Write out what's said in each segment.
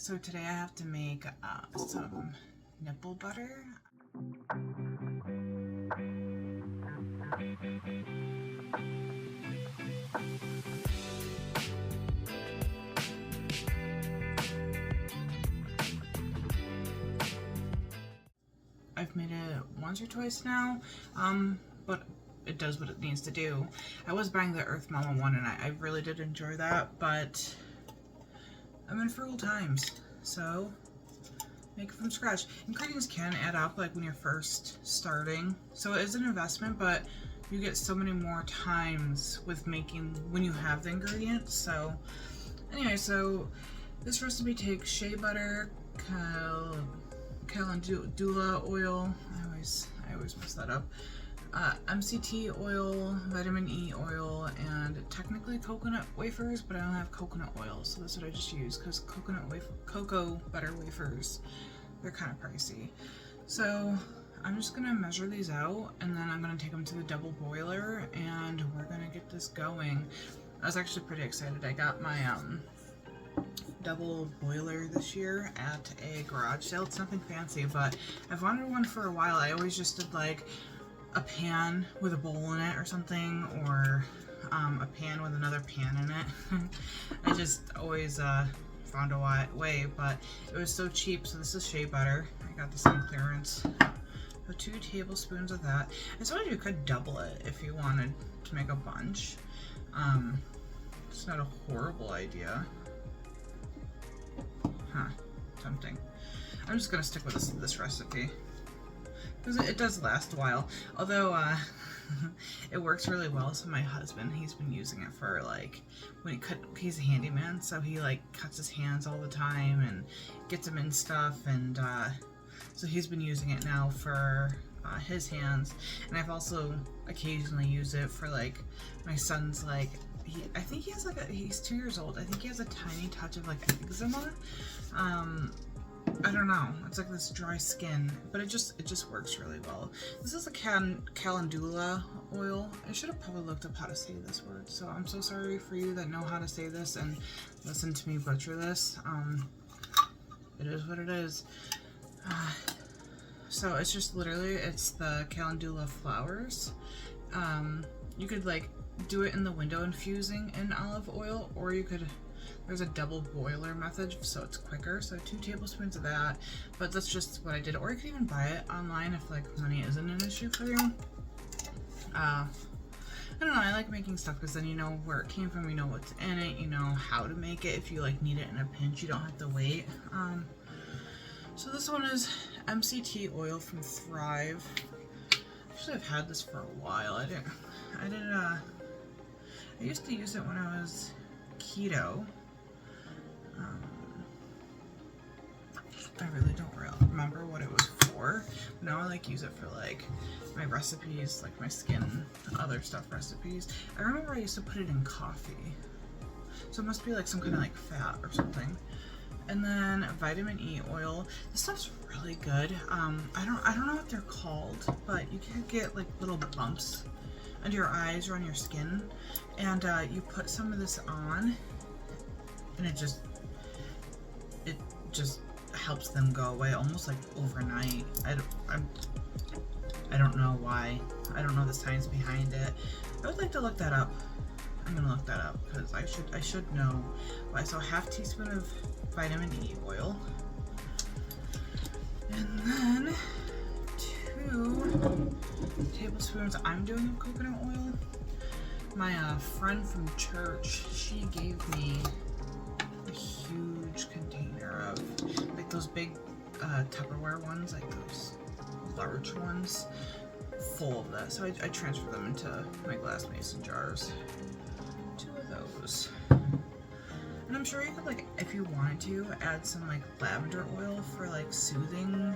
So today I have to make some nipple butter. I've made it once or twice now, but it does what it needs to do. I was buying the Earth Mama one and I really did enjoy that, but I'm in frugal times, so make it from scratch. Ingredients can add up like when you're first starting, so it is an investment, but you get so many more times with making when you have the ingredients. So anyway, so this recipe takes shea butter, calendula oil, I always mess that up, MCT oil, vitamin E oil, and technically coconut wafers, but I don't have coconut oil, so that's what I just use, because cocoa butter wafers, they're kind of pricey. So I'm just gonna measure these out, and then I'm gonna take them to the double boiler, and we're gonna get this going. I was actually pretty excited. I got my double boiler this year at a garage sale. It's nothing fancy, but I've wanted one for a while. I always just did like a pan with a bowl in it or something, or a pan with another pan in it. I just always found a way, but it was so cheap. So this is shea butter. I got this on clearance. So 2 tablespoons of that. I suppose you could double it if you wanted to make a bunch. It's not a horrible idea. Huh, tempting. I'm just gonna stick with this recipe because it does last a while. Although it works really well. So my husband, he's been using it for like when he's a handyman, so he like cuts his hands all the time and gets them in stuff, and so he's been using it now for his hands. And I've also occasionally used it for like my son's, like I think he has like he's 2 years old. I think he has a tiny touch of like eczema. I don't know. It's like this dry skin, but it just works really well. This is a calendula oil. I should have probably looked up how to say this word, so I'm so sorry for you that know how to say this and listen to me butcher this. It is what it is. So it's just literally, it's the calendula flowers. You could like do it in the window infusing in olive oil, or you could, there's a double boiler method so it's quicker. So 2 tablespoons of that, but that's just what I did. Or you could even buy it online if like money isn't an issue for you. I don't know, I like making stuff because then you know where it came from, you know what's in it, you know how to make it. If you like need it in a pinch, you don't have to wait. So this one is MCT oil from Thrive. Actually, I've had this for a while. I used to use it when I was keto. I really don't remember what it was for. Now I like use it for like my recipes, like my skin, other stuff recipes. I remember I used to put it in coffee. So it must be like some kind of like fat or something. And then vitamin E oil. This stuff's really good. I don't know what they're called, but you can get like little bumps under your eyes or on your skin, and you put some of this on, and it just helps them go away almost like overnight. I don't know why. I don't know the science behind it. I would like to look that up. I'm gonna look that up because I should know why. So 1/2 teaspoon of vitamin E oil, and then 2 tablespoons I'm doing of coconut oil. My friend from church, she gave me a huge container of like those big Tupperware ones, like those large ones, full of that. So I transferred them into my glass mason jars. 2 of those. And I'm sure you could, like, if you wanted to, add some like lavender oil for like soothing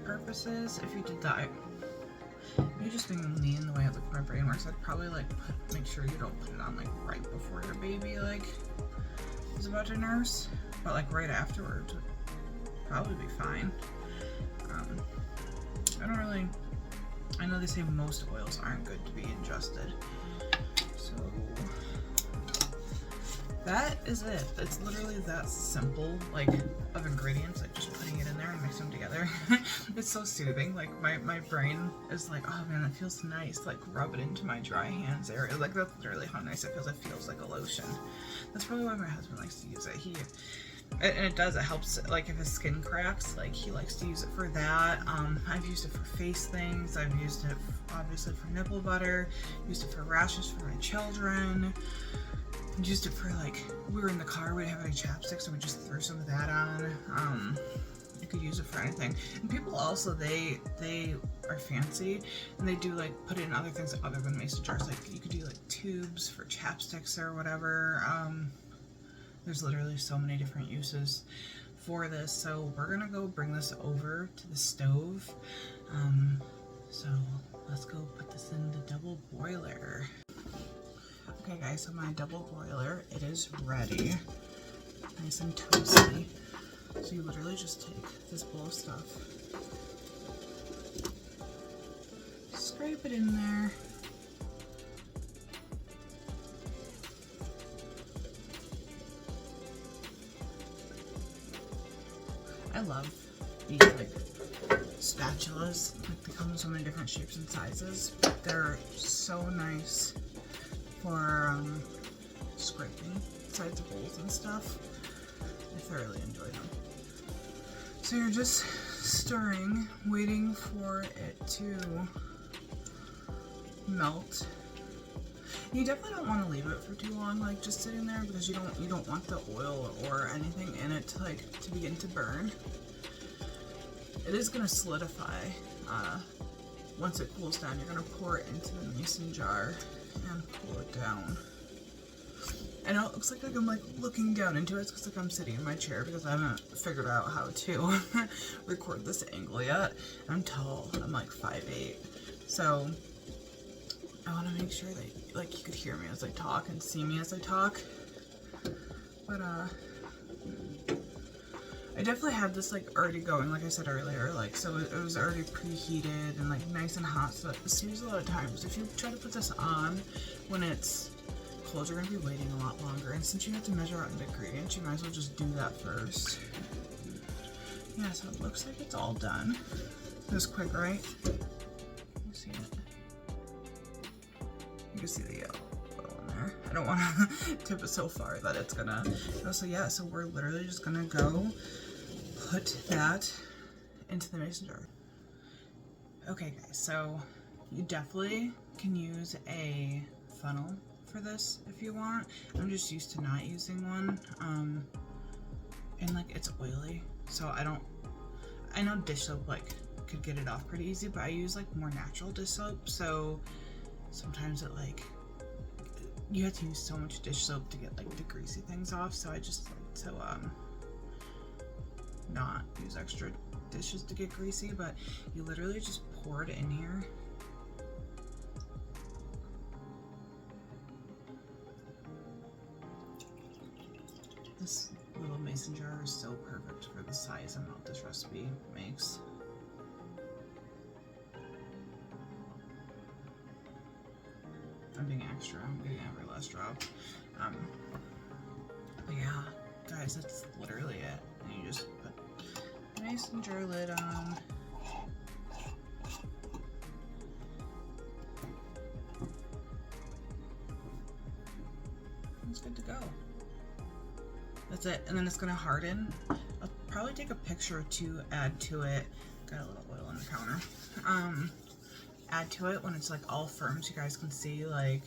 purposes. If you did that, you just being me in the way that my brain works, I'd probably like make sure you don't put it on like right before your baby like is about to nurse, but like right afterwards would probably be fine. I know they say most oils aren't good to be ingested, so that is it. It's literally that simple, like, of ingredients, like just putting it in there and mixing them together. It's so soothing. Like, my brain is like, oh man, it feels nice. Like, rub it into my dry hands area. Like, that's literally how nice it feels. It feels like a lotion. That's probably why my husband likes to use it. And it does, it helps, like, if his skin cracks, like, he likes to use it for that. I've used it for face things. I've used it, obviously, for nipple butter. Used it for rashes for my children. Used it for, like, we were in the car, we didn't have any chapstick, so we just threw some of that on. You could use it for anything. And people also, they are fancy, and they do, like, put it in other things other than mason jars. Like, you could do, like, tubes for chapsticks or whatever. There's literally so many different uses for this. So we're gonna go bring this over to the stove. So let's go put this in the double boiler. Okay guys, so my double boiler, it is ready. Nice and toasty. So you literally just take this bowl of stuff, scrape it in there. I love these, like, spatulas. Like, they come in so many different shapes and sizes. They're so nice for scraping sides of bowls and stuff. I thoroughly enjoy them. So you're just stirring, waiting for it to melt. You definitely don't want to leave it for too long, like just sitting there, because you don't want the oil or anything in it to begin to burn. It is gonna solidify. Once it cools down, you're gonna pour it into the mason jar and cool it down. I know it looks like I'm like looking down into it. It's because like I'm sitting in my chair because I haven't figured out how to record this angle yet. I'm tall. I'm like 5'8", so I want to make sure that like you could hear me as I talk and see me as I talk. But I definitely had this like already going, like I said earlier, like so it was already preheated and like nice and hot, so it saves a lot of time. So if you try to put this on when it's cold, you're going to be waiting a lot longer, and since you have to measure out the ingredients, you might as well just do that first. Yeah, so it looks like it's all done. It was quick, right? You see it? You can see the yellow oil in there. I don't want to tip it so far that it's gonna go. So yeah, so we're literally just gonna go put that into the mason jar. Okay guys, so you definitely can use a funnel for this if you want. I'm just used to not using one, and like it's oily, so I know dish soap like could get it off pretty easy, but I use like more natural dish soap, so sometimes it like you have to use so much dish soap to get like the greasy things off, so I just like to not use extra dishes to get greasy. But you literally just pour it in here. This little mason jar is so perfect for the size and amount this recipe makes. I'm being extra, I'm getting every last drop. But yeah, guys, that's literally it. And you just put the mason jar lid on. It's good to go. That's it, and then it's gonna harden. I'll probably take a picture to add to it. Got a little oil on the counter. Add to it when it's like all firm, so you guys can see. Like,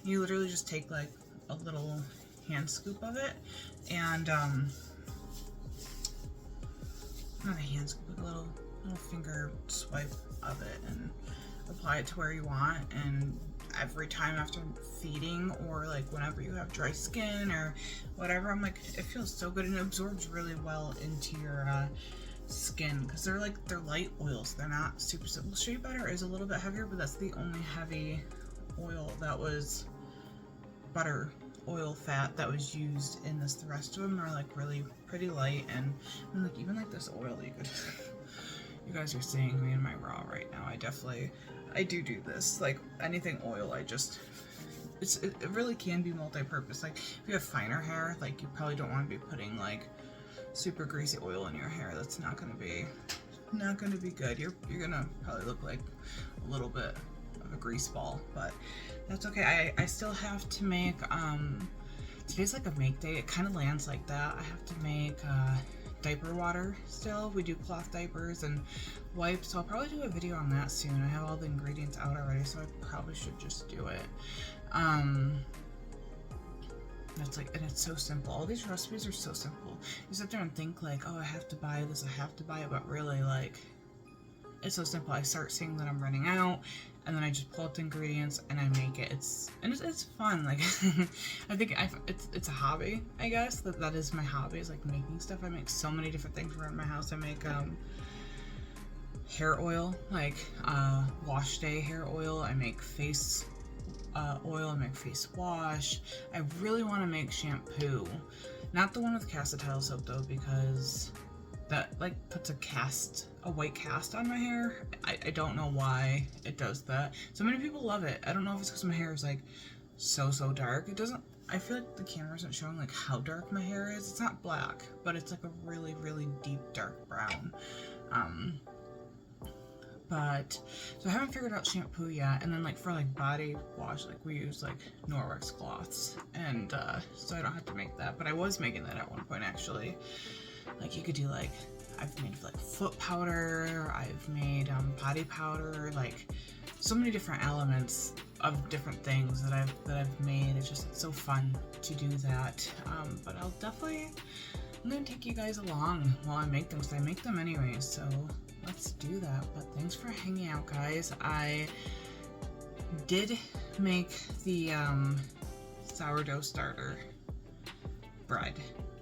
you literally just take like a little hand scoop of it, and not a hand scoop, but a little finger swipe of it, and apply it to where you want. And every time after feeding, or like whenever you have dry skin or whatever, I'm like, it feels so good, and it absorbs really well into your skin, because they're light oils. They're not super simple. Shea butter is a little bit heavier, but that's the only heavy oil that was butter oil fat that was used in this. The rest of them are like really pretty light, and like even like this oil, you could you guys are seeing me in my raw right now. I do this, like anything oil, I just it really can be multi-purpose. Like if you have finer hair, like you probably don't want to be putting like super greasy oil in your hair. That's not gonna be good. You're gonna probably look like a little bit of a grease ball, but that's okay. I still have to make today's like a make day. It kind of lands like that. I have to make diaper water still. We do cloth diapers and wipes, so I'll probably do a video on that soon. I have all the ingredients out already, so I probably should just do it. That's like, and it's so simple. All these recipes are so simple. You sit there and think like, oh, I have to buy this, I have to buy it, but really like, it's so simple. I start seeing that I'm running out, and then I just pull out the ingredients and I make it. It's fun. Like I think it's a hobby, I guess. That is my hobby, is like making stuff. I make so many different things around my house. I make hair oil, like wash day hair oil. I make face oil. I make face wash. I really want to make shampoo, not the one with castor soap though, because that like puts a white cast on my hair. I don't know why it does that. So many people love it. I don't know if it's because my hair is like so dark. It doesn't, I feel like the camera isn't showing like how dark my hair is. It's not black, but it's like a really deep dark brown. But so I haven't figured out shampoo yet. And then like for like body wash, like we use like Norwex cloths, and so I don't have to make that, but I was making that at one point actually. Like you could do like, I've made like foot powder, I've made body powder, like so many different elements of different things that I've made. It's just so fun to do that. But I'm gonna take you guys along while I make them, because I make them anyways, so let's do that. But thanks for hanging out, guys. I did make the sourdough starter bread.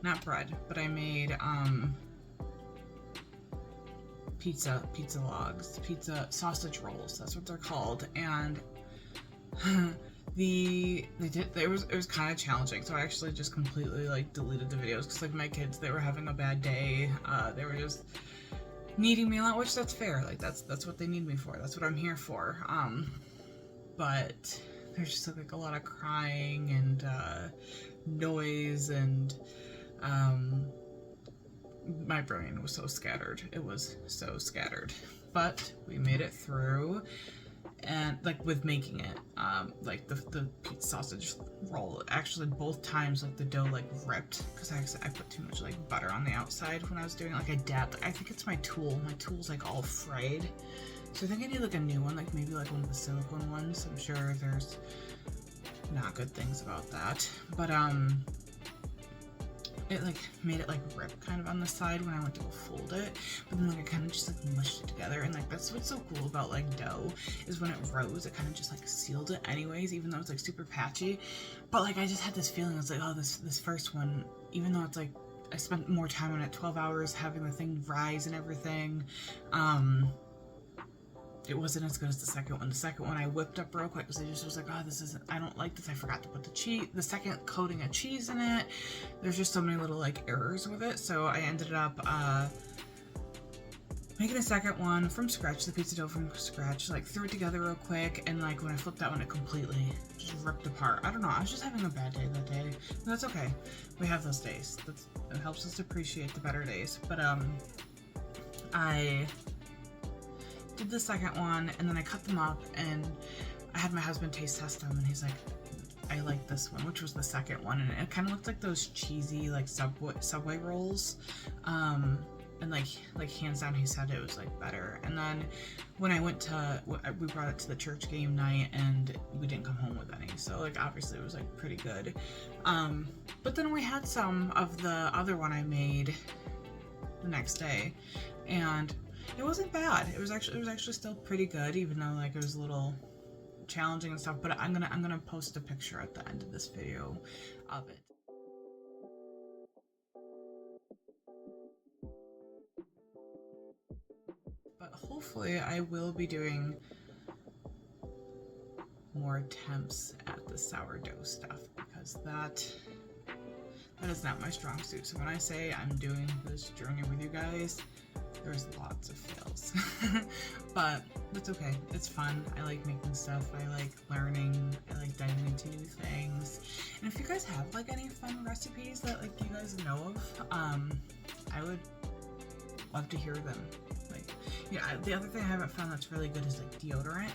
Not bread, but I made pizza logs, pizza sausage rolls. That's what they're called. And it was kind of challenging. So I actually just completely like deleted the videos, because like my kids, they were having a bad day. They were just needing me a lot, which that's fair. Like that's what they need me for. That's what I'm here for. But there's just like a lot of crying and noise, and my brain was so scattered. It was so scattered, but we made it through. And like with making it, like the pizza sausage roll, actually both times like the dough like ripped, because I put too much like butter on the outside when I was doing it. Like I dabbed, I think it's my tool's like all frayed, so I think I need like a new one, like maybe like one of the silicone ones. I'm sure there's not good things about that, but it like made it like rip kind of on the side when I went to go fold it, but then like I kind of just like mushed it together. And like that's what's so cool about like dough, is when it rose, it kind of just like sealed it anyways, even though it's like super patchy. But like I just had this feeling, it's like, oh, this first one, even though it's like I spent more time on it, 12 hours having the thing rise and everything, it wasn't as good as the second one. The second one I whipped up real quick, because I just was like, oh, I don't like this. I forgot to put the second coating of cheese in it. There's just so many little like errors with it. So I ended up making a second one from scratch, the pizza dough from scratch, like threw it together real quick, and like when I flipped that one, it completely just ripped apart. I don't know, I was just having a bad day that day. But that's okay. We have those days. It helps us appreciate the better days. But I did the second one, and then I cut them up, and I had my husband taste test them, and he's like, I like this one, which was the second one, and it kind of looked like those cheesy like Subway rolls, and like hands down he said it was like better. And then when I went to, we brought it to the church game night, and we didn't come home with any, so like obviously it was like pretty good. But then we had some of the other one I made the next day, and it wasn't bad. It was actually still pretty good, even though like it was a little challenging and stuff. But I'm gonna post a picture at the end of this video of it. But hopefully I will be doing more attempts at the sourdough stuff, because that is not my strong suit. So when I say I'm doing this journey with you guys, There's lots of fails, but it's okay. It's fun. I like making stuff. I like learning. I like diving into new things. And if you guys have like any fun recipes that like you guys know of, I would love to hear them. Like, yeah, the other thing I haven't found that's really good is like deodorant.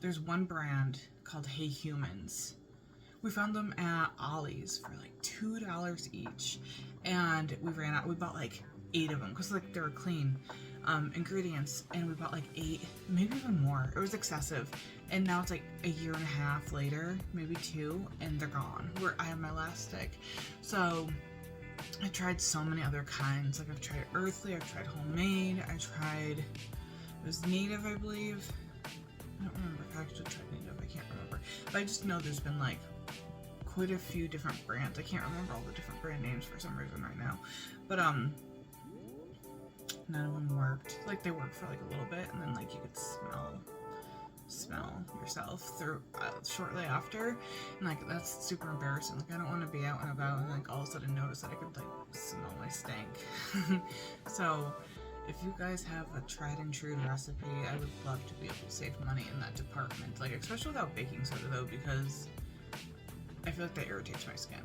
There's one brand called Hey Humans. We found them at Ollie's for like $2 each, and we ran out. We bought like 8 of them because like they were clean ingredients, and we bought like 8, maybe even more. It was excessive, and now it's like a year and a half later, maybe 2, and they're gone. I have my last stick. So I tried so many other kinds. Like I've tried earthly, I've tried homemade, it was native, I believe. I don't remember if I actually tried native, I can't remember. But I just know there's been like quite a few different brands. I can't remember all the different brand names for some reason right now. But none of them worked. Like they worked for like a little bit, and then like you could smell yourself through shortly after, and like that's super embarrassing. Like I don't want to be out and about and like all of a sudden notice that I could like smell my stink. So if you guys have a tried and true recipe, I would love to be able to save money in that department. Like especially without baking soda though, because I feel like that irritates my skin.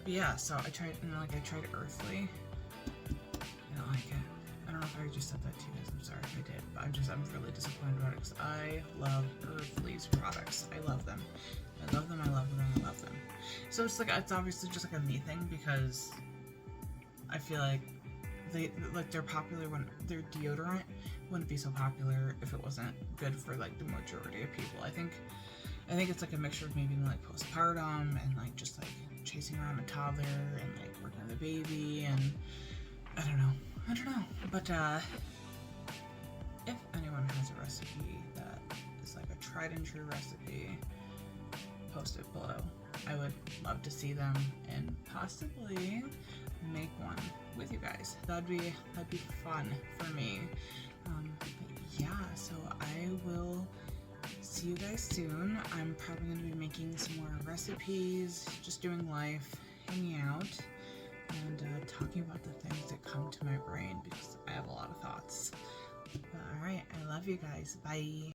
But yeah, so I tried earthly. I don't like it. I don't know if I just said that to you guys. I'm sorry if I did, but I'm really disappointed about it because I love Earthly's products. I love them. I love them. I love them. I love them. So it's obviously just like a me thing because I feel like they're popular when their deodorant wouldn't be so popular if it wasn't good for like the majority of people. I think it's like a mixture of maybe like postpartum and like just like chasing around a toddler and like working with a baby, and I don't know. But if anyone has a recipe that is like a tried and true recipe, post it below. I would love to see them and possibly make one with you guys. That'd be fun for me. But yeah, so I will see you guys soon. I'm probably going to be making some more recipes, just doing life, hanging out, and talking about the things that come to my brain because I have a lot of thoughts. But alright, I love you guys. Bye.